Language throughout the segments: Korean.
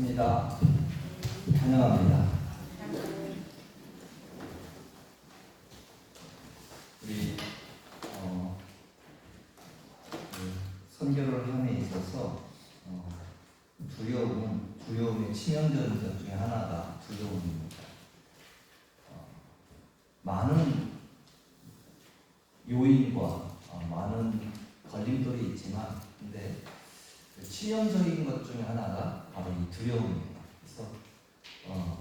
반갑습니다. 환영합니다. 우리 선교를 함에 있어서 두려움의 치명적인 것 중에 하나가 두려움입니다. 많은 요인과 많은 걸림돌이 있지만, 근데 치명적인 것 중에 하나가 바로 이 두려움입니다. 그래서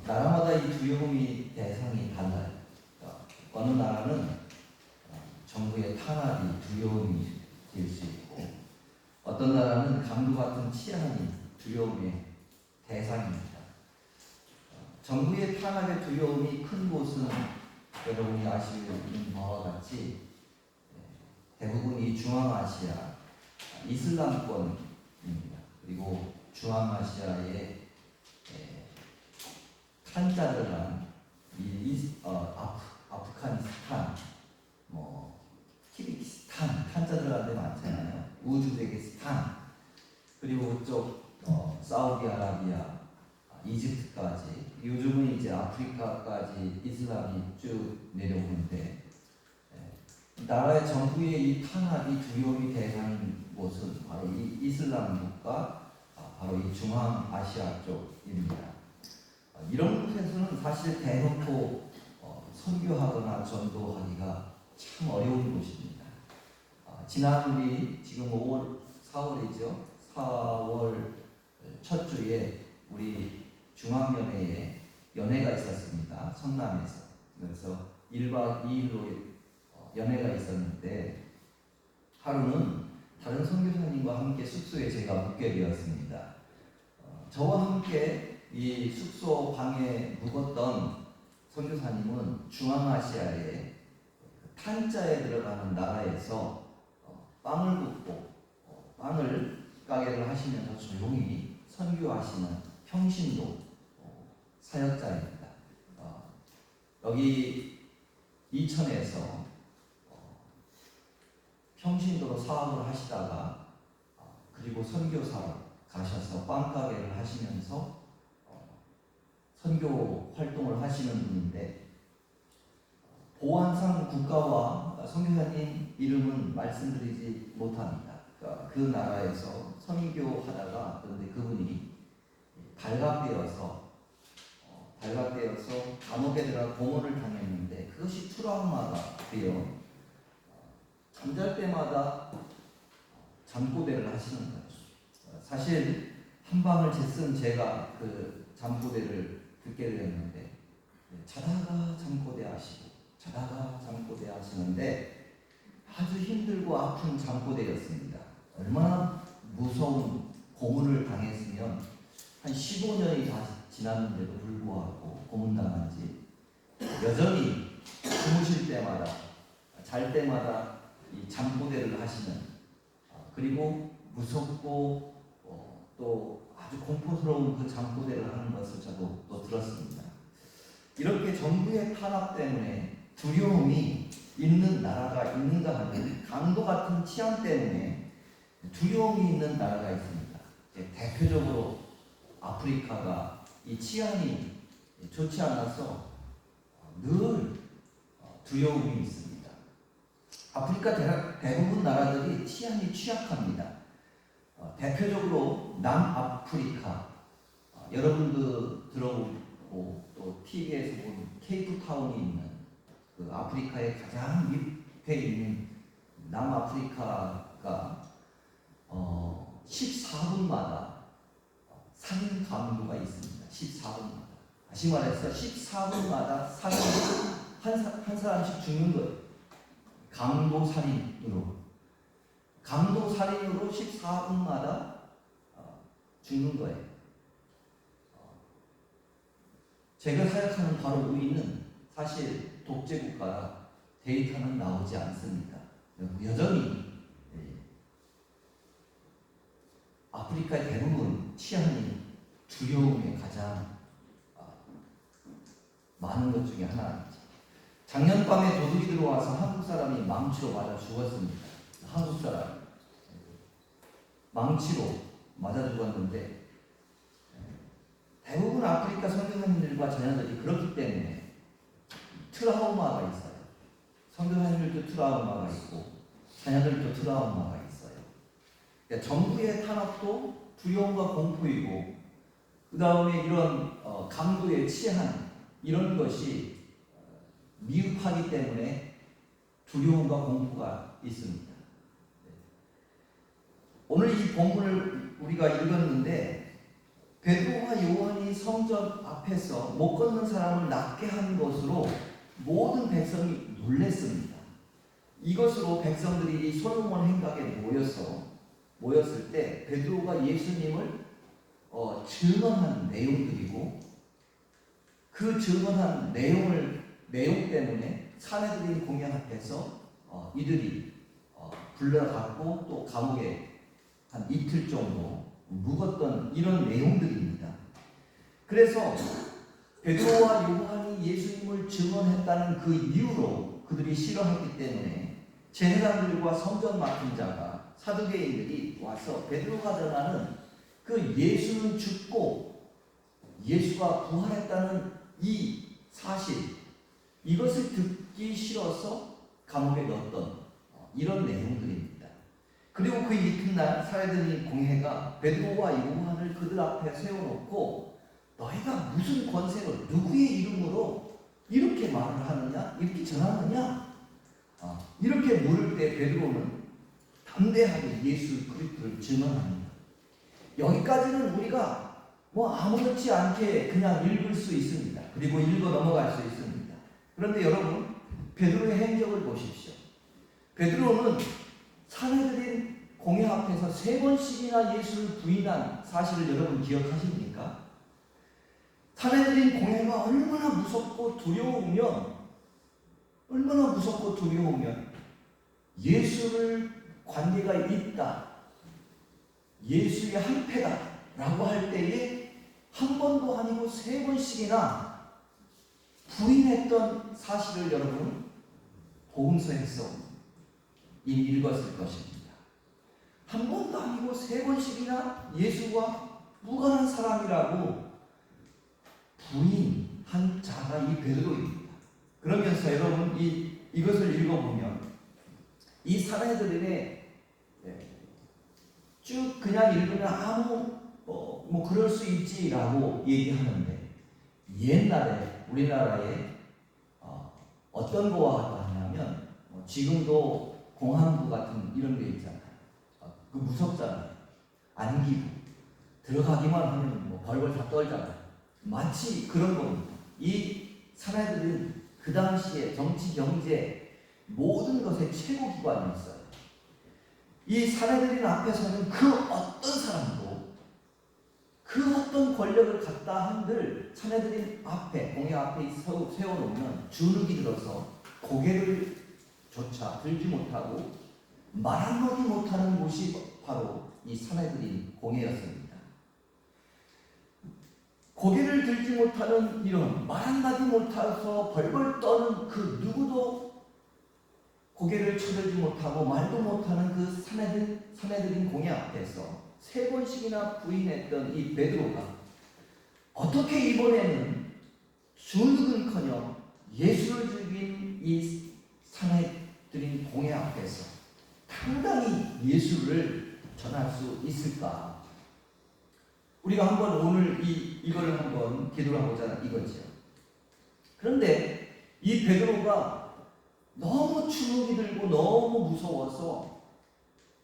나라마다 이 두려움이 대상이 달라요. 그러니까 어느 나라는 정부의 탄압이 두려움이 될 수 있고, 어떤 나라는 강도 같은 치안이 두려움의 대상입니다. 정부의 탄압의 두려움이 큰 곳은 여러분이 아시는 바와 같이 대부분이 중앙아시아 이슬람권입니다. 그리고 중앙아시아의 탄자들한 아프가니스탄, 키르기스탄, 탄자들한테 많잖아요. 우즈베키스탄, 그리고 그쪽 사우디아라비아, 이집트까지, 요즘은 이제 아프리카까지 이슬람이 쭉 내려오는데, 나라의 정부의 이 탄압이 두려움이 대상인 곳은 바로 이 이슬람 국가, 바로 이 중앙아시아 쪽입니다. 이런 곳에서는 사실 대놓고 선교하거나 전도하기가 참 어려운 곳입니다. 지난 우리 지금 4월이죠. 4월 첫 주에 우리 중앙연회에 연회가 있었습니다. 성남에서. 그래서 1박 2일로 연회가 있었는데, 하루는 다른 선교사님과 함께 숙소에 제가 묵게 되었습니다. 저와 함께 이 숙소 방에 묵었던 선교사님은 중앙아시아의 탄자에 들어가는 나라에서 빵을 굽고 빵을 가게를 하시면서 조용히 선교하시는 평신도 사역자입니다. 여기 이천에서 평신도로 사업을 하시다가 그리고 선교사로 가셔서 빵가게를 하시면서 선교 활동을 하시는 분인데, 보안상 국가와 선교사님 이름은 말씀드리지 못합니다. 그 나라에서 선교하다가, 그런데 그분이 발각되어서 감옥에 들어가 고문을 당했는데, 그것이 트라우마가 되어 잠잘 때마다 잠꼬대를 하시는 거예요. 사실 한 밤을 잤은 제가 그 잠꼬대를 듣게 되었는데, 자다가 잠꼬대 하시고 자다가 잠꼬대 하시는데 아주 힘들고 아픈 잠꼬대였습니다. 얼마나 무서운 고문을 당했으면, 한 15년이 다 지났는데도 불구하고 고문당한 지 여전히 주무실 때마다, 잘 때마다 이 잠꼬대를 하시는, 그리고 무섭고 또 아주 공포스러운 그 잠꼬대를 하는 것을 저도 또 들었습니다. 이렇게 정부의 탄압 때문에 두려움이 있는 나라가 있는가 하면, 강도 같은 치안 때문에 두려움이 있는 나라가 있습니다. 대표적으로 아프리카가 이 치안이 좋지 않아서 늘 두려움이 있습니다. 아프리카 대부분 나라들이 치안이 취약합니다. 대표적으로 남아프리카, 여러분도 들어보고 또 TV에서 본 케이프타운이 있는 그 아프리카의 가장 밑에 있는 남아프리카가 14분마다 살인 강도가 있습니다. 14분마다. 다시 말해서 14분마다 한 사람씩 죽는 거예요. 강도 살인으로 14분마다 죽는 거예요. 제가 생각하는 바로 우리는 사실 독재국가라 데이터는 나오지 않습니다. 여전히 아프리카의 대부분 치안이 두려움에 가장 많은 것 중에 하나입니다. 작년 밤에 도둑이 들어와서 한국 사람이 망치로 맞아 죽었습니다. 한국 사람 망치로 맞아 죽었는데, 아프리카 선교사님들과 자녀들이 그렇기 때문에 트라우마가 있어요. 선교사님들도 트라우마가 있고 자녀들도 트라우마가 있어요. 그러니까 정부의 탄압도 두려움과 공포이고 그 다음에 이런 강도의 치안 이런 것이 미흡하기 때문에 두려움과 공포가 있습니다. 오늘 이 본문을 우리가 읽었는데 베드로와 요한이 성전 앞에서 못 걷는 사람을 낫게 한 것으로 모든 백성이 놀랐습니다. 이것으로 백성들이 이 솔로몬 행각에 모였을 때 베드로가 예수님을 증언한 내용들이고 그 증언한 내용 때문에 사내들인 공연 앞에서 이들이 불러갔고 또 감옥에 한 이틀 정도 묵었던 이런 내용들입니다. 그래서 베드로와 요한이 예수님을 증언했다는 그 이유로 그들이 싫어했기 때문에 제사장들과 성전 맡은 자가 사두개인들이 와서 베드로가 전하는 그 예수는 죽고 예수가 부활했다는 이 사실 이것을 듣기 싫어서 감옥에 넣었던 이런 내용들입니다. 그리고 그 이튿날 사내들인 공회가 베드로와 요한을 그들 앞에 세워놓고 너희가 무슨 권세로 누구의 이름으로 이렇게 말을 하느냐 이렇게 전하느냐 이렇게 물을 때 베드로는 담대하게 예수 그리스도를 증언합니다. 여기까지는 우리가 아무렇지 않게 그냥 읽을 수 있습니다. 그리고 읽어 넘어갈 수 있습니다. 그런데 여러분 베드로의 행적을 보십시오. 베드로는 사내들인 공회 앞에서 3번씩이나 예수를 부인한 사실을 여러분 기억하십니까? 사내들인 공회가 얼마나 무섭고 두려우면 예수를 관계가 있다, 예수의 한패다 라고 할 때에 한 번도 아니고 3번씩이나 부인했던 사실을 여러분 복음서에서 이미 읽었을 것입니다. 한 번도 아니고 3번씩이나 예수와 무관한 사람이라고 부인한 자가 이 베드로입니다. 그러면서 여러분 이것을 읽어보면 이 사내들의 쭉 그냥 읽으면 아무 그럴 수 있지라고 얘기하는데 옛날에 우리나라에 어떤 거와 같냐면 지금도 공안부 같은 이런 게 있잖아요. 그 무섭잖아요. 안기부 들어가기만 하면 벌벌 다 떨잖아요. 마치 그런 겁니다. 이 사내들은 그 당시에 정치, 경제 모든 것의 최고 기관이었어요. 이 사내들인 앞에서는 그 어떤 사람도 그 어떤 권력을 갖다 한들 사내들인 앞에 공회 앞에 세워놓으면 주눅이 들어서 고개를 조차 들지 못하고 말 한마디 못하는 곳이 바로 이 사내들인 공회였습니다. 고개를 들지 못하는 이런 말 한마디 못해서 벌벌 떠는 그 누구도 고개를 쳐들지 못하고 말도 못하는 그 사내들인 공회 앞에서 3번씩이나 부인했던 이 베드로가 어떻게 이번에는 주눅은커녕 예수를 죽인 이 사내들인 공회 앞에서 당당히 예수를 전할 수 있을까? 우리가 한번 오늘 이거를 한번 기도를 하고자 이거죠. 그런데 이 베드로가 너무 주눅이 들고 너무 무서워서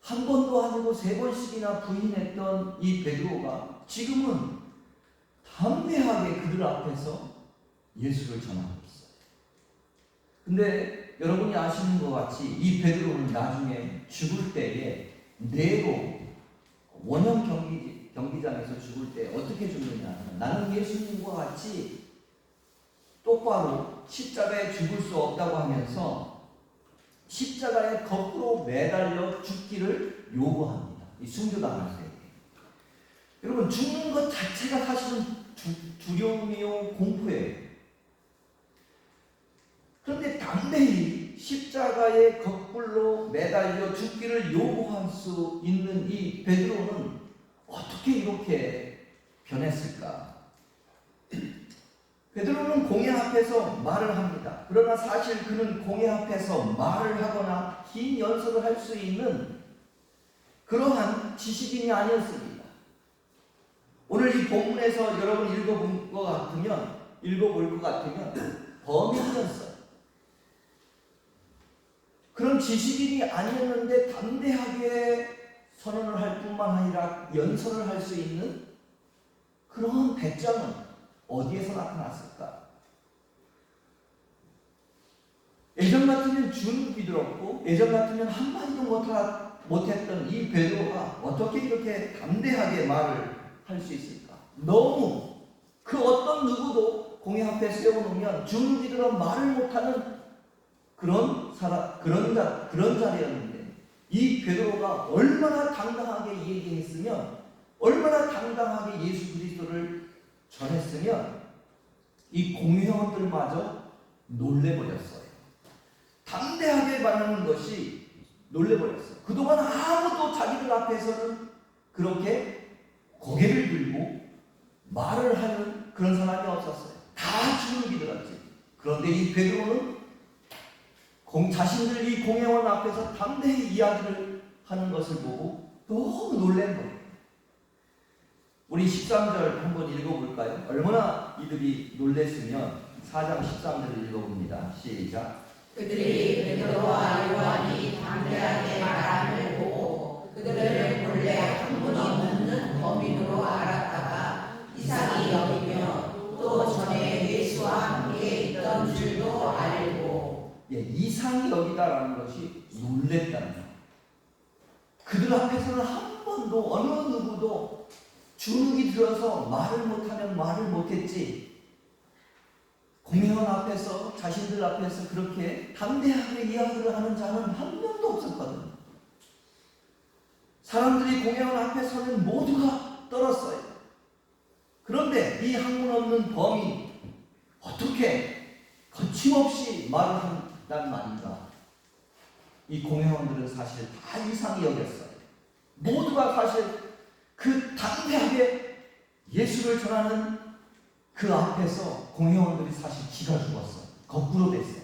한 번도 아니고 3번씩이나 부인했던 이 베드로가 지금은 담대하게 그들 앞에서 예수를 전하고 있어요. 근데 여러분이 아시는 것 같이 이 베드로는 나중에 죽을 때에 뇌로 원형 경기장에서 죽을 때 어떻게 죽느냐, 나는 예수님과 같이 똑바로 십자가에 죽을 수 없다고 하면서 십자가에 거꾸로 매달려 죽기를 요구합니다. 이 순교당할 때. 여러분 죽는 것 자체가 사실은 두려움이요 공포예요. 그런데 담대히 십자가에 거꾸로 매달려 죽기를 요구할 수 있는 이 베드로는 어떻게 이렇게 변했을까? 베드로는 공회 앞에서 말을 합니다. 그러나 사실 그는 공회 앞에서 말을 하거나 긴 연설을 할 수 있는 그러한 지식인이 아니었습니다. 오늘 이 본문에서 여러분 읽어볼 것 같으면 범인이었어요. 그런 지식인이 아니었는데 담대하게 선언을 할 뿐만 아니라 연설을 할 수 있는 그런 배짱은 어디에서 나타났을까? 예전 같으면 주눅이 들었고 예전 같으면 한마디도 못했던 이 베드로가 어떻게 이렇게 담대하게 말을 할 수 있을까? 너무 그 어떤 누구도 공회 앞에 세워놓으면 주눅이 들어 말을 못하는 그런 자리였는데 이 베드로가 얼마나 당당하게 얘기했으면 얼마나 당당하게 예수 그리스도를 전했으면 이 공회원들마저 놀래버렸어요. 담대하게 말하는 것이 놀래버렸어요. 그동안 아무도 자기들 앞에서는 그렇게 고개를 들고 말을 하는 그런 사람이 없었어요. 다 주눅이 들었지. 그런데 이 베드로는 자신들 이 공회원 앞에서 담대히 이야기를 하는 것을 보고 너무 놀란 거예요. 우리 13절 한번 읽어볼까요? 얼마나 이들이 놀랬으면 4장 13절을 읽어봅니다. 시작. 그들이 베드로와 요한이 담대하게 말함을 보고 그들을 본래 학문이 없는 범인으로 알았다가 이상히 여기며 또 전에 예수와 함께 있던 줄도 알고. 이상히 여기다라는 것이 놀랬다는 거예요. 그들 앞에서는 한 번도 어느 누구도 주눅이 들어서 말을 못하면 말을 못했지, 공회원 앞에서 자신들 앞에서 그렇게 담대하게 이야기를 하는 자는 한 명도 없었거든요. 사람들이 공회원 앞에 서면 모두가 떨었어요. 그런데 이 학문 없는 범이 어떻게 거침없이 말을 한단 말인가? 이 공회원들은 사실 다 이상히 여겼어요. 모두가 사실 그 담대하게 예수를 전하는 그 앞에서 공회원들이 사실 기가 죽었어요. 거꾸로 됐어요.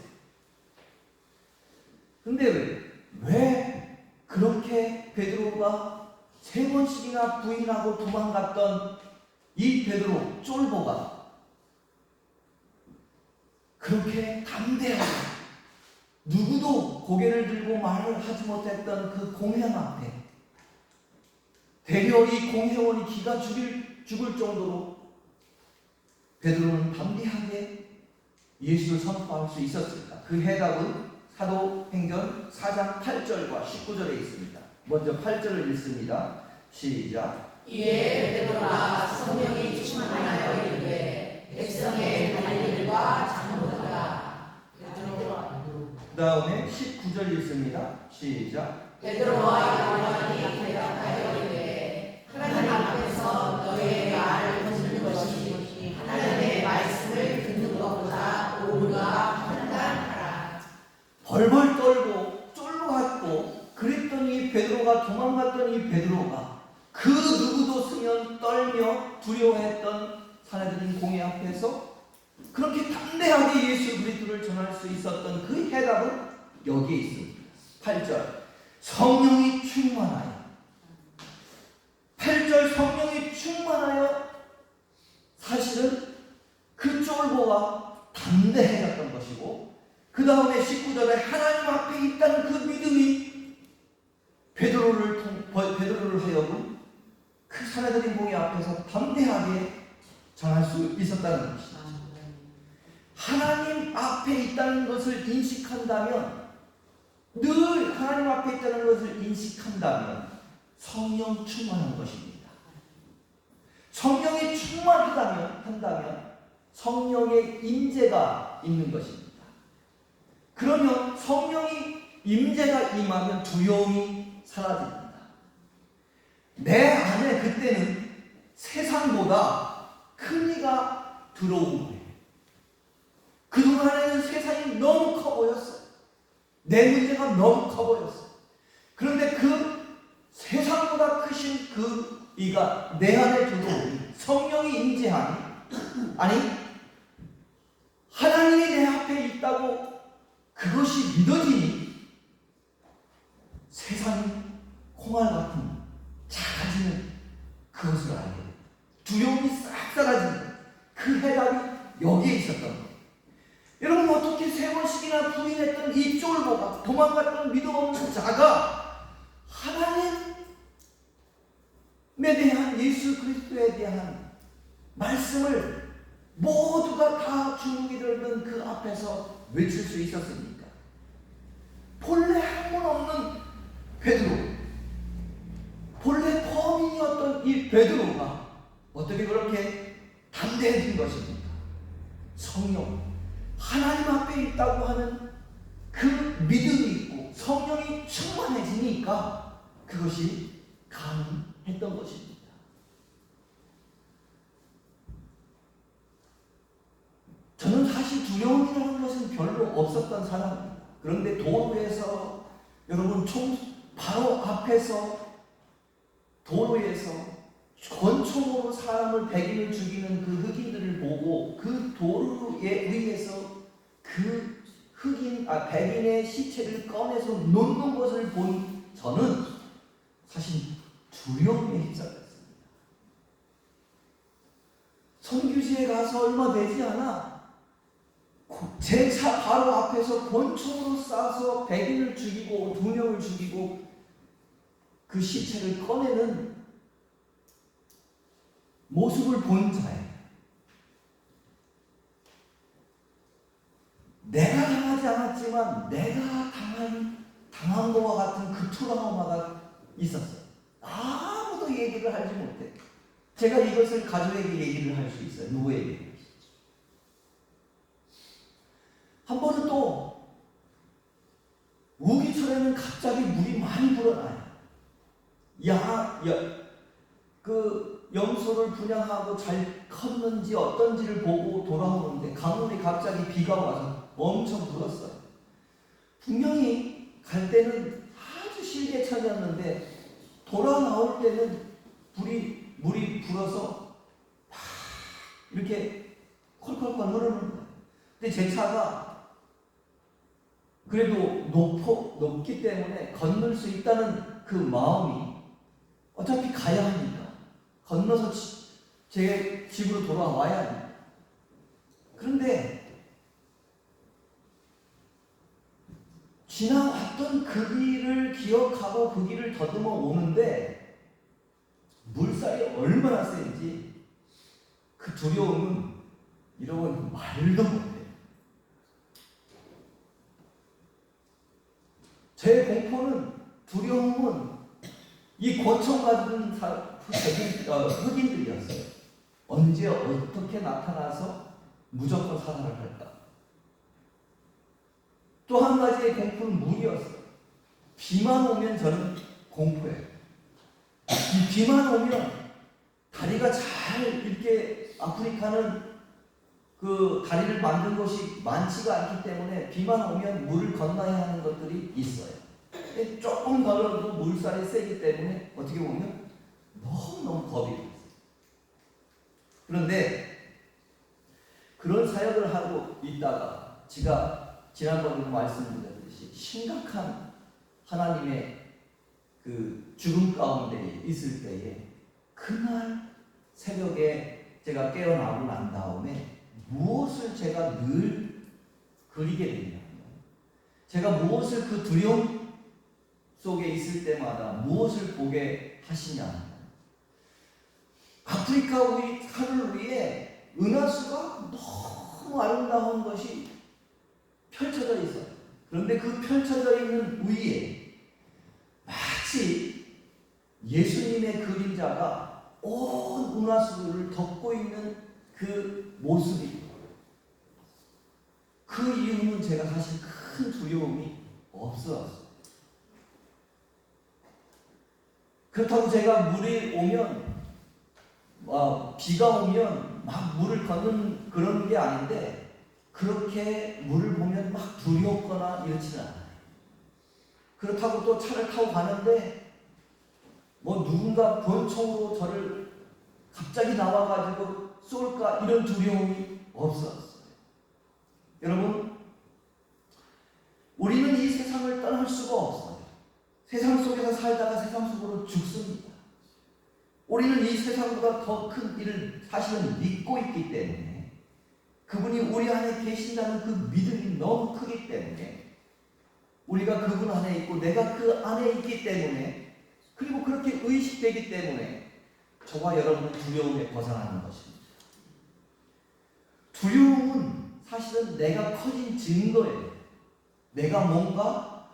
근데 왜 그렇게 베드로가 3번씩이나 부인하고 도망갔던 이 베드로 쫄보가 그렇게 담대하게 누구도 고개를 들고 말을 하지 못했던 그 공회원 앞에 대려 이 공회원이 기가 죽을 정도로 베드로는 담대하게 예수를 선포할 수 있었습니다. 그 해답은 사도행전 4장 8절과 19절에 있습니다. 먼저 8절을 읽습니다. 시작. 이에 베드로가 성령이 충만하여 이르되 백성의 관리들과 장로들아. 그 다음에 19절 읽습니다. 시작. 베드로와 요한이 대답하여 이르되 하나님 앞에서 너의 말을 듣는 것이 하나님의 말씀을 듣는 것보다 옳으라 판단하라. 벌벌 떨고 쫄로갔고 그랬더니 베드로가 도망갔던 이 베드로가 그 누구도 쓰면 떨며 두려워했던 사내들인 공회 앞에서 그렇게 담대하게 예수 그리스도를 전할 수 있었던 그 해답은 여기에 있습니다. 8절 성령이 충만하여. 8절 성령이 충만하여 사실은 그 쫄보가 담대해졌던 것이고, 그 다음에 19절에 하나님 앞에 있다는 그 믿음이 베드로를 하여금 그 사내들인 공회 앞에서 담대하게 전할 수 있었다는 것입니다. 하나님 앞에 있다는 것을 인식한다면, 늘 하나님 앞에 있다는 것을 인식한다면 성령 충만한 것입니다. 성령이 충만하다면 성령의 임재가 있는 것입니다. 그러면 성령이 임재가 임하면 두려움이 사라집니다. 내 안에 그때는 세상보다 큰 이가 들어온 거예요. 그동안에는 세상이 너무 커 보였어요. 내 문제가 너무 커 보였어요. 그런데 그 세상보다 크신 그 이가 내 안에 들어오니 성령이 임재하니, 아니 하나님이 내 앞에 있다고 그것이 믿어지니 세상이 콩알 같은 작아지는 그것을 알게 돼요. 두려움이 싹 사라지는 그 해답이 여기에 있었던 거예요. 여러분, 어떻게 3번씩이나 부인했던 이 쫄보가, 도망갔던 믿음 없는 자가 하나님에 대한, 예수 그리스도에 대한 말씀을 모두가 다 주눅이 들던 그 앞에서 외칠 수 있었습니까? 본래 학문 없는 베드로, 본래 범인이었던 이 베드로가 어떻게 그렇게 담대해진 것입니까? 성령, 하나님 앞에 있다고 하는 그 믿음이 있고 성령이 충만해지니까 그것이 가능했던 것입니다. 저는 사실 두려움이라는 것은 별로 없었던 사람입니다. 그런데 도로에서, 여러분, 바로 앞에서 도로에서 권총으로 사람을 백인을 죽이는 그 흑인들을 보고 그 도로에 의해서 그 백인의 시체를 꺼내서 놓는 것을 본 저는 사실 두려움에 휩싸였습니다. 선교지에 가서 얼마 되지 않아 제 차 바로 앞에서 권총으로 쏴서 백인을 죽이고 2명을 죽이고 그 시체를 꺼내는 모습을 본 자예요. 내가 당하지 않았지만 내가 당한 것과 같은 그 트라우마가 있었어요. 아무도 얘기를 하지 못해. 제가 이것을 가족에게 얘기를 할 수 있어요. 누구에게? 한 번은 또 우기철에는 갑자기 물이 많이 불어나요. 그 염소를 분양하고 잘 컸는지 어떤지를 보고 돌아오는데 강물이 갑자기 비가 와서 엄청 불었어요. 분명히 갈 때는 아주 실개천이었는데 돌아 나올 때는 물이 불어서 막 이렇게 콜콜콜 흐르는 거예요. 근데 제 차가 그래도 높기 때문에 건널 수 있다는 그 마음이, 어차피 가야 하니까 건너서 제 집으로 돌아와야 합니다. 그런데 지나왔던 그 길을 기억하고 그 길을 더듬어 오는데 물살이 얼마나 센지 그 두려움은 이런 말도 못해요. 제 공포는, 두려움은 이 권총 가진 흑인들이었어요. 언제 어떻게 나타나서 무조건 살아를 할까? 또 한 가지의 공포는 물이었어요. 비만 오면 저는 공포예요. 이 비만 오면 다리가 잘 이렇게, 아프리카는 그 다리를 만든 곳이 많지가 않기 때문에 비만 오면 물을 건너야 하는 것들이 있어요. 조금 걸어도 물살이 세기 때문에 어떻게 보면 너무너무 겁이 났어요. 그런데 그런 사역을 하고 있다가 제가 지난번에 말씀드렸듯이 심각한 하나님의 그 죽음 가운데 있을 때에 그날 새벽에 제가 깨어나고 난 다음에 무엇을 제가 늘 그리게 되냐면, 제가 무엇을 그 두려움 속에 있을 때마다 무엇을 보게 하시냐, 아프리카 하늘 위에 은하수가 너무 아름다운 것이 펼쳐져 있어요. 그런데 그 펼쳐져 있는 위에 마치 예수님의 그림자가 온 은하수를 덮고 있는 그 모습이, 그 이유는 제가 사실 큰 두려움이 없었어요. 그렇다고 제가 물이 오면, 비가 오면 막 물을 걷는 그런 게 아닌데, 그렇게 물을 보면 막 두렵거나 이렇지는 않아요. 그렇다고 또 차를 타고 가는데 누군가 권총으로 저를 갑자기 나와가지고 쏠까, 이런 두려움이 없었어요. 수가 없어요. 세상 속에서 살다가 세상 속으로 죽습니다. 우리는 이 세상보다 더 큰 일을 사실은 믿고 있기 때문에, 그분이 우리 안에 계신다는 그 믿음이 너무 크기 때문에, 우리가 그분 안에 있고 내가 그 안에 있기 때문에, 그리고 그렇게 의식되기 때문에 저와 여러분은 두려움에 벗어나는 것입니다. 두려움은 사실은 내가 커진 증거예요. 내가 뭔가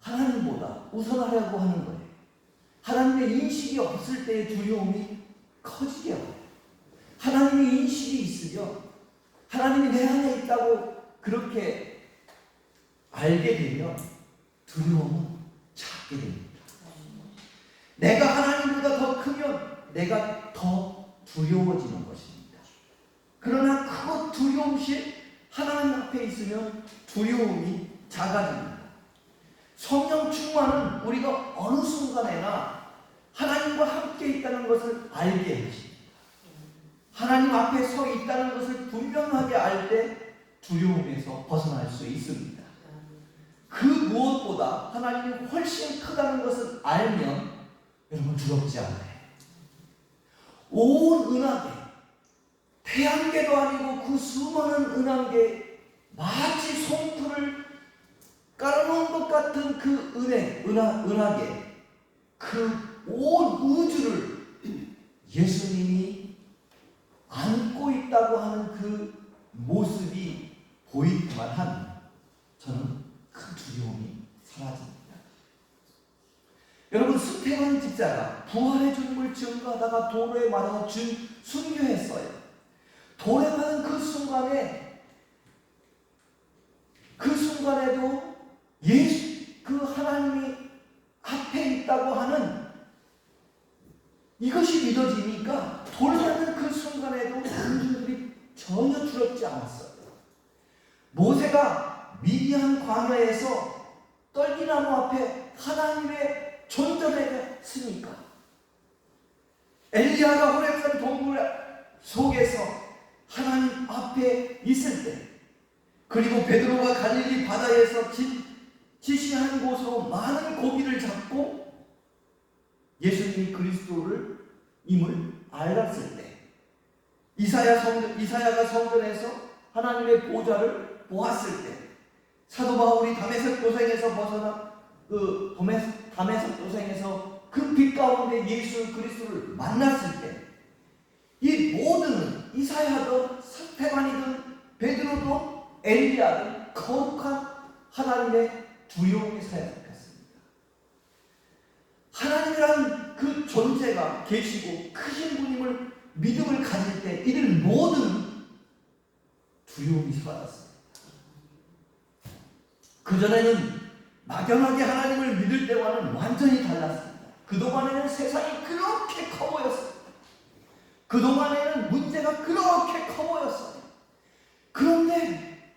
하나님보다 우선하려고 하는 거예요. 하나님의 인식이 없을 때의 두려움이 커지게 해요. 하나님의 인식이 있으며 하나님이 내 안에 있다고 그렇게 알게 되면 두려움은 작게 됩니다. 내가 하나님보다 더 크면 내가 더 두려워지는 것입니다. 그러나 크고 두려움실 하나님 앞에 있으면 두려움이 작아집니다. 성령 충만은 우리가 어느 순간에나 하나님과 함께 있다는 것을 알게 하십니다. 하나님 앞에 서 있다는 것을 분명하게 알 때 두려움에서 벗어날 수 있습니다. 그 무엇보다 하나님이 훨씬 크다는 것을 알면 여러분 두렵지 않아요. 온 은하계, 태양계도 아니고 그 수많은 은하계, 마치 송풀을 깔아놓은 것 같은 그 은하계, 그 온 우주를 예수님이 안고 있다고 하는 그 모습이 보이기만 하면 저는 큰 두려움이 사라집니다. 여러분, 스테반 집사가 부활의 주님을 증거하다가 도로에 맞아서 순교했어요. 도로에 맞은 그 순간에도 그 하나님이 앞에 있다고 하는 이것이 믿어지니까 돌에 맞는 그 순간에도 군중들이 전혀 두렵지 않았어요. 모세가 미디안 광야에서 떨기나무 앞에 하나님의 존재했으니까, 엘리야가 호렙산 동굴 속에서 하나님 앞에 있을 때, 그리고 베드로가 갈릴리 바다에서 지시한 곳으로 많은 고기를 잡고 예수님이 그리스도를 임을 알았을 때, 이사야가 성전에서 하나님의 보좌를 보았을 때, 사도 바울이 다메섹 도성에서 벗어나 다메섹 도성에서 그 빛 가운데 예수 그리스도를 만났을 때, 이 모든 이사야든 스테반이든 베드로든 엘리야든 거룩한 하나님의 두려움이 사역했습니다. 하나님이란 그 존재가 계시고 크신 분임을 믿음을 가질 때 이들 모든 두려움이 사라졌습니다. 그전에는 막연하게 하나님을 믿을 때와는 완전히 달랐습니다. 그동안에는 세상이 그렇게 커 보였어요. 그동안에는 문제가 그렇게 커 보였어요. 그런데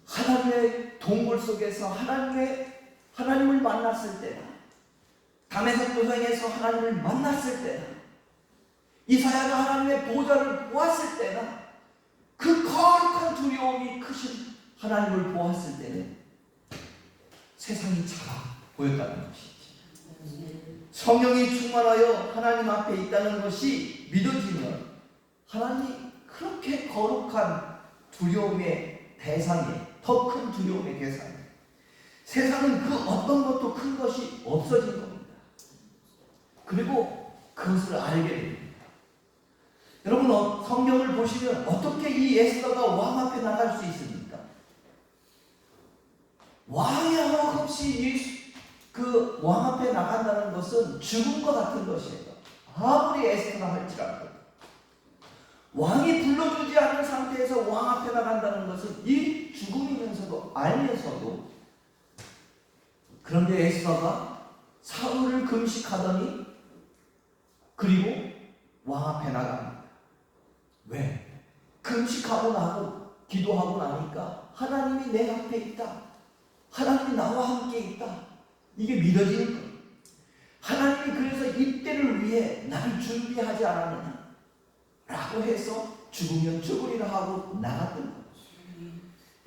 하나님의 동굴 속에서 하나님을 만났을 때나, 다메섹 도성에서 하나님을 만났을 때나, 이사야가 하나님의 보좌를 보았을 때나, 그 거룩한 두려움이 크신 하나님을 보았을 때는 세상이 작아 보였다는 것이지. 성령이 충만하여 하나님 앞에 있다는 것이 믿어지면 하나님이 그렇게 거룩한 두려움의 대상에, 더 큰 두려움의 대상에, 세상은 그 어떤 것도 큰 것이 없어진 겁니다. 그리고 그것을 알게 됩니다. 여러분, 성경을 보시면 어떻게 이 에스더가 왕 앞에 나갈 수 있습니까? 왕이 하나없이 그 왕 앞에 나간다는 것은 죽음과 같은 것이에요. 아무리 에스더가 할지라도 왕이 불러주지 않은 상태에서 왕 앞에 나간다는 것은 이 죽음이면서도 알면서도, 그런데 에스더가 사흘을 금식하더니 그리고 왕 앞에 나갑니다. 왜? 금식하고 나고 기도하고 나니까 하나님이 내 앞에 있다, 하나님이 나와 함께 있다, 이게 믿어지는 거예요. 하나님이 그래서 이때를 위해 나를 준비하지 않았느냐 라고 해서 죽으면 죽으리라 하고 나갔던 거예요.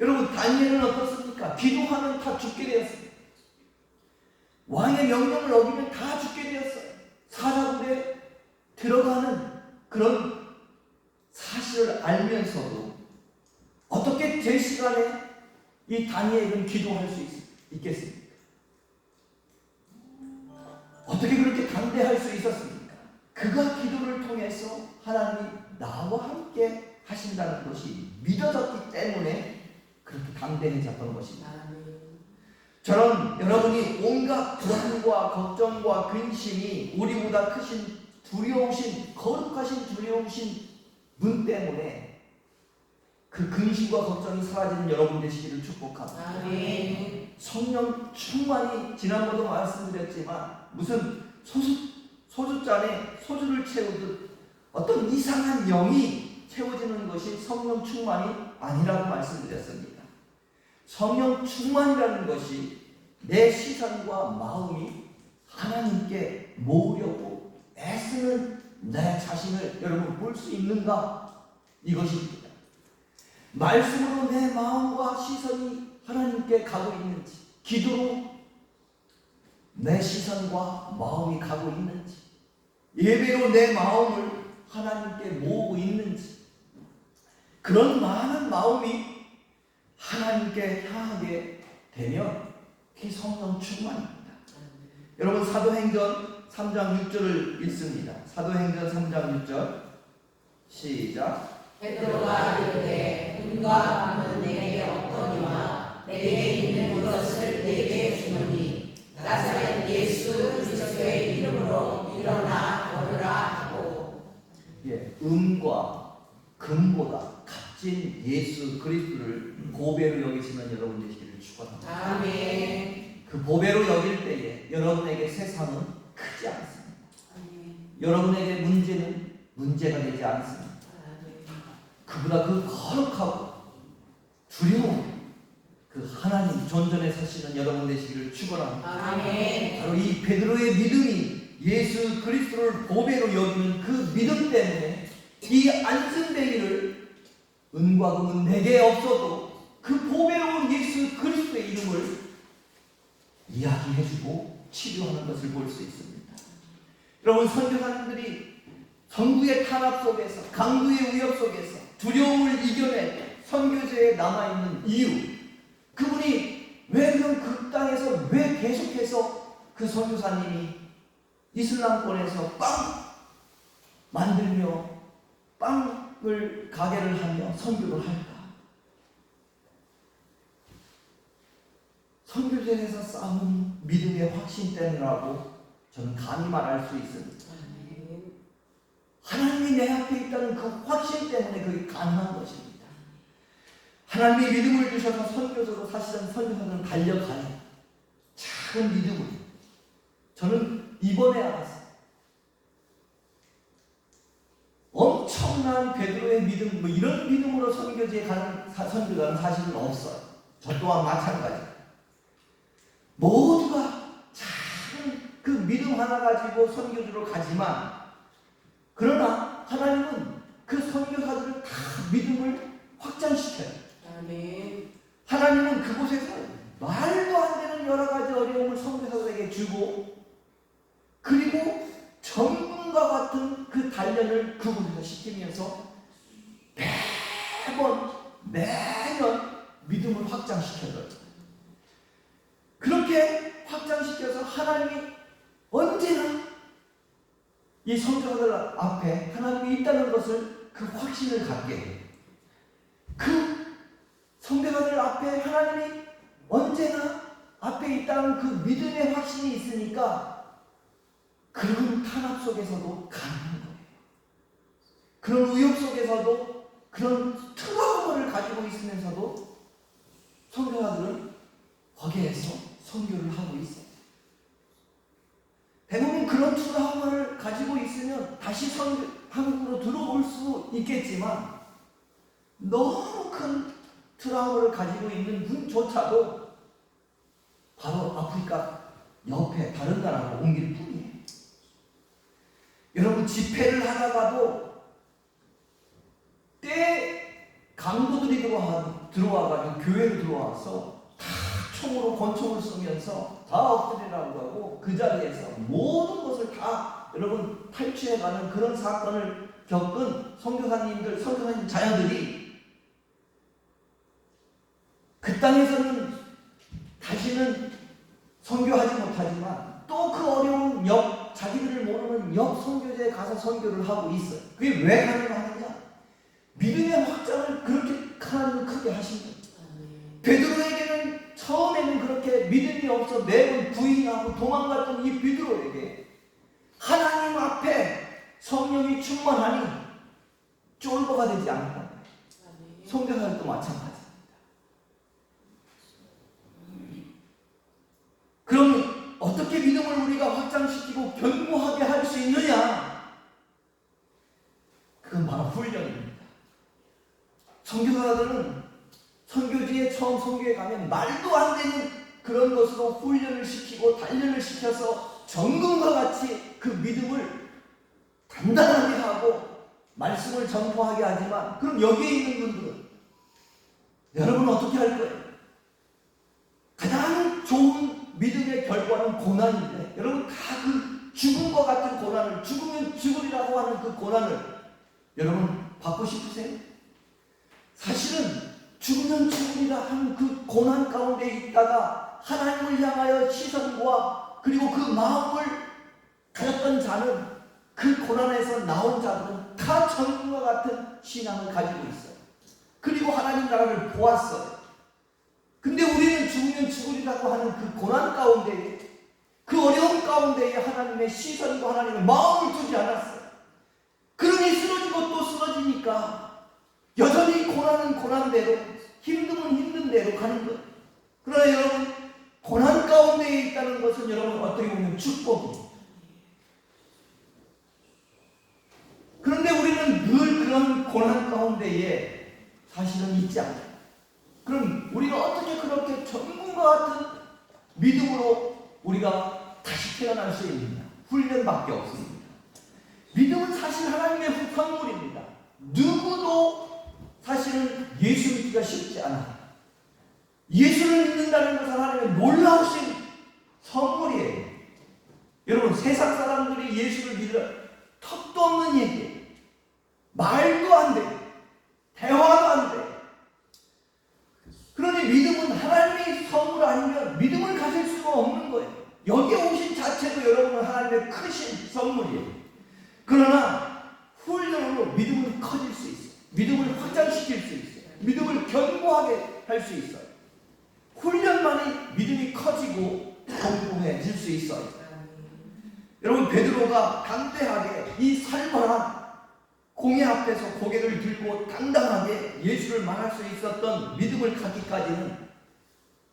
여러분, 다니엘은 어떻습니까? 어떡합니까? 기도하면 다 죽게 되었어요. 왕의 명령을 어기면 다 죽게 되었어요. 사자굴에 들어가는 그런 사실을 알면서도 어떻게 제 시간에 이 다니엘은 기도할 수 있겠습니까? 어떻게 그렇게 담대할 수 있었습니까? 그가 기도를 통해서 하나님이 나와 함께 하신다는 것이 믿어졌기 때문에 그렇게 담대해졌던 것입니다. 저는 여러분이 온갖 불안과 걱정과 근심이 우리보다 크신 두려우신 거룩하신 두려우신 분 때문에 그 근심과 걱정이 사라지는 여러분 되시기를 축복합니다. 아멘. 성령 충만이 지난번도 말씀드렸지만 무슨 소주잔에 소주를 채우듯 어떤 이상한 영이 채워지는 것이 성령 충만이 아니라고 말씀드렸습니다. 성령 충만이라는 것이 내 시선과 마음이 하나님께 모으려고 애쓰는 내 자신을 여러분 볼 수 있는가? 이것입니다. 말씀으로 내 마음과 시선이 하나님께 가고 있는지, 기도로 내 시선과 마음이 가고 있는지, 예배로 내 마음을 하나님께 모으고 있는지, 그런 많은 마음이 하나님께 향하게 되면 그게 성령 충만입니다. 여러분 사도행전 3장 6절을 읽습니다. 사도행전 3장 6절 시작. 베드로가 이르되 은과 금은 내게 없거니와 내게 있는 것을 내게 주노니 나사렛 예수 그리스도의 이름으로 일어나 걸으라 하고. 은과 금보다 값진 예수 그리스도를 보배로 여기시는 여러분 되시기를 축원합니다. 아멘. 그 보배로 여길 때에 여러분에게 세상은 크지 않습니다. 여러분에게 문제는 문제가 되지 않습니다. 그보다 그 거룩하고 두려운 그 하나님 존전에 서시는 여러분 되시기를 축원합니다. 아멘. 바로 이 베드로의 믿음이 예수 그리스도를 보배로 여기는 그 믿음 때문에 이 안승되기를 은과 금은 내게 없어도 그 보배로운 예수 그리스도의 이름을 이야기해주고 치료하는 것을 볼 수 있습니다. 여러분 선교사님들이 정부의 탄압 속에서 강도의 위협 속에서 두려움을 이겨내 선교제에 남아있는 이유, 그분이 왜 그 땅에서 왜 계속해서 그 선교사님이 이슬람권에서 빵 만들며 빵을 가게를 하며 선교를 할까? 선교제에서 쌓은 믿음의 확신 때문이라고 저는 감히 말할 수 있습니다. 하나님이 내 앞에 있다는 그 확신 때문에 그게 가능한 것입니다. 하나님이 믿음을 주셔서 선교적으로 사실은 선교사들은 달려가요. 작은 믿음으로. 저는 이번에 알았어요. 엄청난 베드로의 믿음, 이런 믿음으로 선교지에 가는 선교사는 사실은 없어요. 저 또한 마찬가지. 모두가 작은 그 믿음 하나 가지고 선교지로 가지만, 그러나 하나님은 그 선교사들을 다 믿음을 확장시켜요. 아멘. 하나님은 그곳에서 말도 안 되는 여러 가지 어려움을 선교사들에게 주고, 그리고 전문가 같은 그 단련을 그곳에서 시키면서 매년 믿음을 확장시켜줘요. 그렇게 확장시켜서 하나님이 언제나 이 선교사들 앞에 하나님이 있다는 것을 그 확신을 갖게 해요. 그 선교사들 앞에 하나님이 언제나 앞에 있다는 그 믿음의 확신이 있으니까 그런 탄압 속에서도 가능한 거예요. 그런 위협 속에서도 그런 트라우마를 가지고 있으면서도 선교사들은 거기에서 선교를 하고 있어요. 대부분 그런 트라우마를 가지고 있으면 다시 한국으로 들어올 수 있겠지만, 너무 큰 트라우마를 가지고 있는 분조차도 바로 아프리카 옆에 다른 나라로 옮길 뿐이에요. 여러분 집회를 하다가도 때 강도들이 들어와가지고 교회로 들어와서 다 총으로 권총을 쏘면서 다 엎드리라고 하고 그 자리에서 모든 것을 다 여러분 탈취해가는 그런 사건을 겪은 선교사님 자녀들이 그 땅에서는 다시는 선교하지 못하지만 또 그 어려운 자기들을 모르는 옆 선교지에 가서 선교를 하고 있어요. 그게 왜 가능하느냐? 믿음의 확장을 그렇게 하나님은 크게 하신 거예요. 베드로에게는 처음에는 그렇게 믿음이 없어 매번 부인하고 도망갔던 이 베드로에게 하나님 앞에 성령이 충만하니 쫄보가 되지 않았다. 선교사들도 마찬가지입니다. 그럼 어떻게 믿음을 우리가 확장시키고 견고하게 할 수 있느냐? 그건 바로 훈련입니다. 선교사들은 선교지에 처음 선교에 가면 말도 안 되는 그런 것으로 훈련을 시키고 단련을 시켜서 정금과 같이 그 믿음을 단단하게 하고 말씀을 전포하게 하지만 그럼 여기에 있는 분들은 여러분 어떻게 할 거예요? 가장 좋은 믿음의 결과는 고난인데 여러분 다 그 죽음과 같은 고난을 죽으면 죽으리라고 하는 그 고난을 여러분 받고 싶으세요? 사실은 죽으면 죽으리라 하는 그 고난 가운데 있다가 하나님을 향하여 시선과 그리고 그 마음을 가졌던 자는 그 고난에서 나온 자들은 다 전과 같은 신앙을 가지고 있어요. 그리고 하나님 나라를 보았어요. 근데 우리는 죽으면 죽으리라고 하는 그 고난 가운데에 그 어려움 가운데에 하나님의 시선과 하나님의 마음을 두지 않았어요. 그러니 쓰러지고 또 쓰러지니까 여전히 고난은 고난대로 힘듦은 힘든 대로 가는 거예요. 그러나 여러분 고난 가운데에 있다는 것은 여러분 어떻게 보면 축복이에요. 그런데 우리는 늘 그런 고난 가운데에 사실은 있지 않아요. 그럼 우리가 어떻게 그렇게 전문과 같은 믿음으로 우리가 다시 태어날 수 있느냐? 훈련밖에 없습니다. 믿음은 사실 하나님의 후판물입니다. 누구도 사실은 예수 믿기가 쉽지 않아요. 예수를 믿는다는 것은 하나님의 놀라우신 선물이에요. 여러분 세상 사람들이 예수를 믿으려 턱도 없는 얘기예요. 말도 안 돼. 대화도 안 돼. 그러니 믿음은 하나님의 선물 아니면 믿음을 가질 수가 없는 거예요. 여기에 오신 자체도 여러분은 하나님의 크신 선물이에요. 그러나 훈련으로 믿음은 커질 수 있어요. 믿음을 확장시킬 수 있어요. 믿음을 견고하게 할 수 있어요. 훈련만이 믿음이 커지고 견고해질 수 있어요. 여러분 베드로가 담대하게 이 살벌한 공회 앞에서 고개를 들고 당당하게 예수를 말할 수 있었던 믿음을 갖기까지는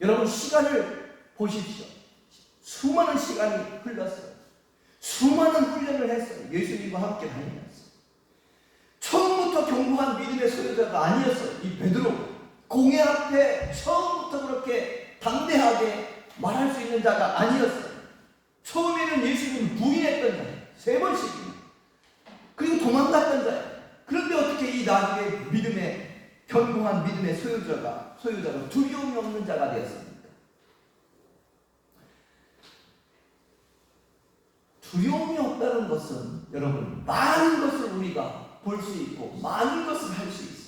여러분 시간을 보십시오. 수많은 시간이 흘렀어요. 수많은 훈련을 했어요. 예수님과 함께 다니면서. 처음부터 견고한 믿음의 소유자가 아니었어요. 이 베드로 공회 앞에 처음부터 그렇게 담대하게 말할 수 있는 자가 아니었어요. 처음에는 예수님을 부인했던 자예요. 3번씩이나. 그리고 도망갔던 자예요. 그런데 어떻게 이 나중에 믿음의 견고한 믿음의 소유자가 두려움이 없는 자가 되었습니까? 두려움이 없다는 것은 여러분 많은 것을 우리가 볼 수 있고 많은 것을 할 수 있어요.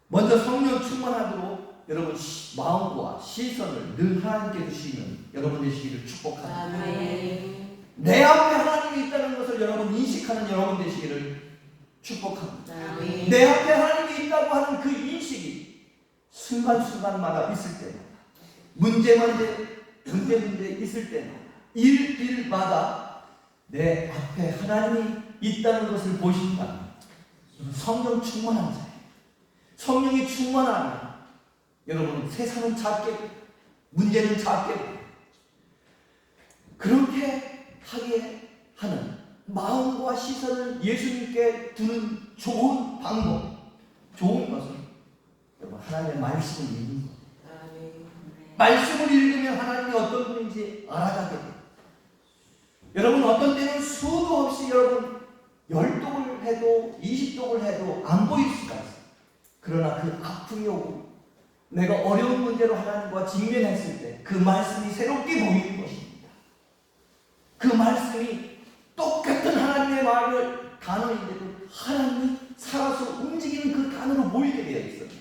먼저 성령 충만하도록 여러분 마음과 시선을 늘 하나님께 주시는 여러분 되시기를 축복합니다. 아멘. 내 앞에 하나님이 있다는 것을 여러분 인식하는 여러분 되시기를 축복합니다. 아멘. 내 앞에 하나님이 있다고 하는 그 인식이 순간순간마다 있을 때마다 문제 있을 때마다 일마다 내 앞에 하나님이 있다는 것을 보신다면 성령 충만한 자예요. 성령이 충만하면 여러분 세상은 작게 문제는 작게 그렇게 하게 하는 마음과 시선을 예수님께 두는 좋은 방법, 좋은 것은 여러분 하나님의 말씀을 읽는 것. 말씀을 읽으면 하나님이 어떤 분인지 알아가게 돼요. 여러분 어떤 때는 수도 없이 여러분 10독을 해도 20독을 해도 안 보일 수가 있어요. 그러나 그 아픔이 오고 내가 어려운 문제로 하나님과 직면했을 때 그 말씀이 새롭게 보이는 것입니다. 그 말씀이 똑같은 하나님의 말을 단어인데도 하나님이 살아서 움직이는 그 단어로 보이게 되어 있습니다.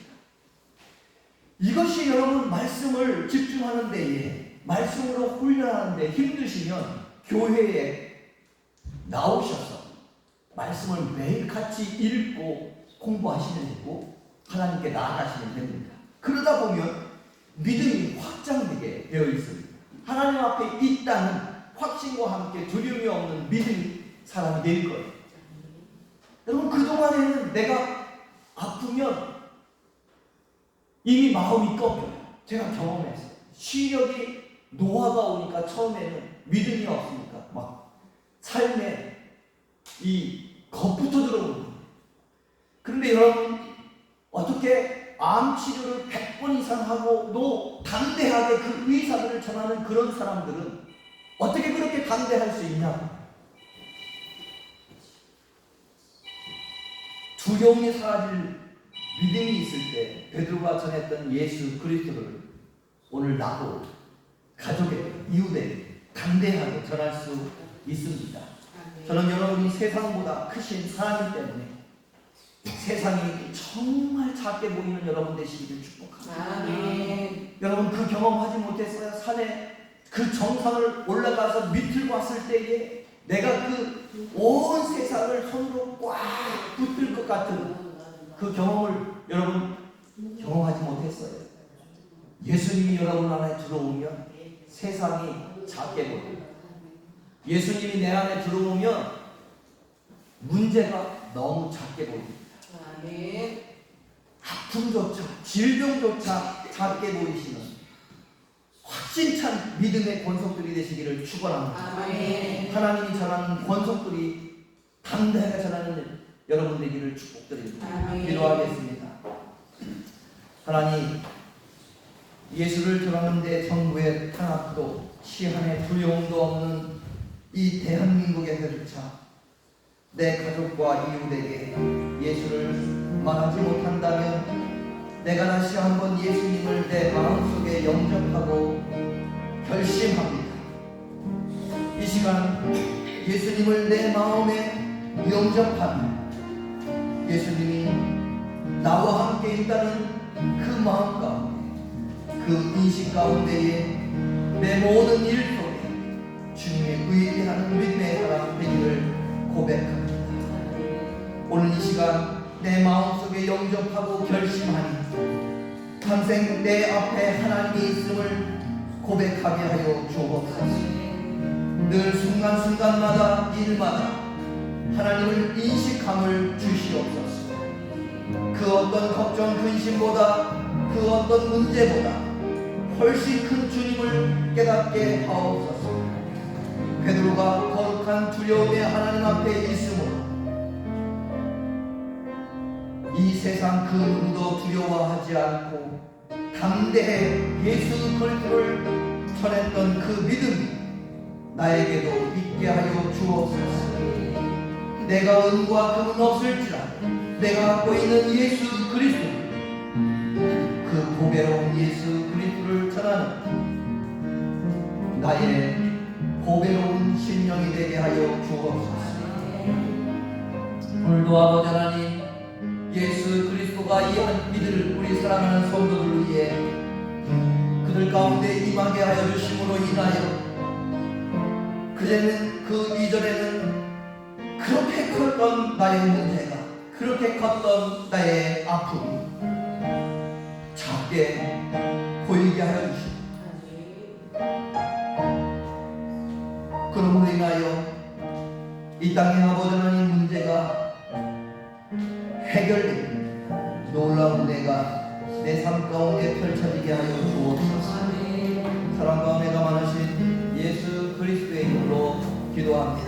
이것이 여러분 말씀을 집중하는 데에, 말씀으로 훈련하는 데 힘드시면 교회에 나오셔서 말씀을 매일 같이 읽고 공부하시면 되고 하나님께 나아가시면 됩니다. 그러다 보면 믿음이 확장되게 되어 있습니다. 하나님 앞에 있다는 확신과 함께 두려움이 없는 믿음이 사람이 될 거예요. 여러분, 그동안에는 내가 아프면 이미 마음이 꺾여요. 제가 경험했어요. 시력이 노화가 오니까 처음에는 믿음이 없으니까 막 삶에 이 겁부터 들어오는 거예요. 그런데 여러분, 어떻게 암 치료를 100번 이상 하고 또 담대하게 그 의사들을 전하는 그런 사람들은 어떻게 그렇게 담대할 수 있냐? 두려움이 사라질 믿음이 있을 때 베드로가 전했던 예수 그리스도를 오늘 나도 가족에, 이웃에 담대하게 전할 수 있습니다. 저는 여러분이 세상보다 크신 하나님 때문에 세상이 정말 작게 보이는 여러분 되시기를 축복합니다. 아멘. 여러분, 그 경험하지 못했어요? 산에 그 정상을 올라가서 밑을 봤을 때에 내가 그 온 세상을 손으로 꽉 붙들 것 같은 그 경험을 여러분 경험하지 못했어요? 예수님이 여러분 안에 들어오면 세상이 작게 보여요. 예수님이 내 안에 들어오면 문제가 너무 작게 보입니다. 아멘. 아픔조차, 질병조차 작게 보이시는 확신찬 믿음의 권속들이 되시기를 축원합니다. 아멘. 하나님이 전하는 권속들이 담대하게 전하는 여러분 되기를 축복드립니다. 아멘. 기도하겠습니다. 하나님, 예수를 전하는데 정부의 탄압도 시한의 두려움도 없는 이 대한민국의 혈차, 내 가족과 이웃에게 예수를 말하지 못한다면 내가 다시 한번 예수님을 내 마음속에 영접하고 결심합니다. 이 시간 예수님을 내 마음에 영접하며 예수님이 나와 함께 있다는 그 마음 가운데, 그 인식 가운데에 내 모든 일 속에 주님의 의지하는 믿음의 사람 되기를 고백합니다. 오늘 이 시간 내 마음속에 영접하고 결심하니 평생 내 앞에 하나님이 있음을 고백하게 하여 주옵소서. 늘 순간순간마다 일마다 하나님을 인식함을 주시옵소서. 그 어떤 걱정 근심보다, 그 어떤 문제보다 훨씬 큰 주님을 깨닫게 하옵소서. 베드로가 거룩한 두려움에 하나님 앞에 있으므로 이 세상 그 누구도 두려워하지 않고 담대해 예수 그리스도를 전했던 그 믿음이 나에게도 있게 하여 주옵소서. 내가 은과 금은 없을지라도 내가 갖고 있는 예수 그리스도, 그 보배로운 예수 그리스도를 전하는 나의 보배로운 심령이 되게 하여 주옵소서. 오늘도 아버지 하나님, 예수 그리스도가 이 한 믿을 우리 사랑하는 성도들을 위해 그들 가운데 임하게 하여 주심으로 인하여 그제는 그 이전에는 그렇게 컸던 나의 문제가, 그렇게 컸던 나의 아픔이 작게 보이게 하여 주시고, 그러므로 인하여 이 땅의 아버지 하나님 문제가 해결되고 놀라운 은혜가 내 삶 가운데 펼쳐지게 하여 주옵소서. 사랑과 은혜가 많으신 예수 그리스도의 이름으로 기도합니다.